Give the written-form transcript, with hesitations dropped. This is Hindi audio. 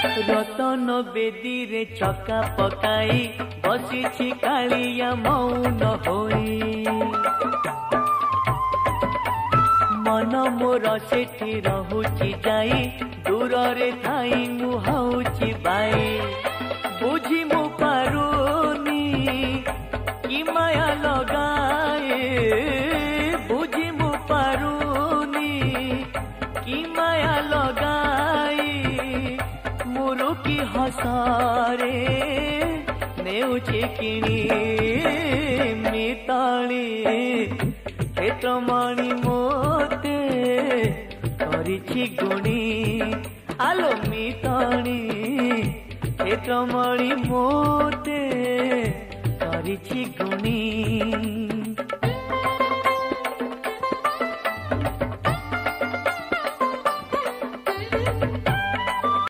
रतन बेदी रे चका पकाई बसी कालिया मौन होई मन मोर सेठी रहुची जाई दूर रे थाई मुहाउची बाई बुझी मु पारुनी कि माया लगाए बुझी मु पारुनी कि माया लगाई मुरु की हसारे नेउची किणी मिताली क्षेत्रमणि मोते करिछि गुणी आलो मिताली क्षेत्रमणि मोते करिछि गुणी।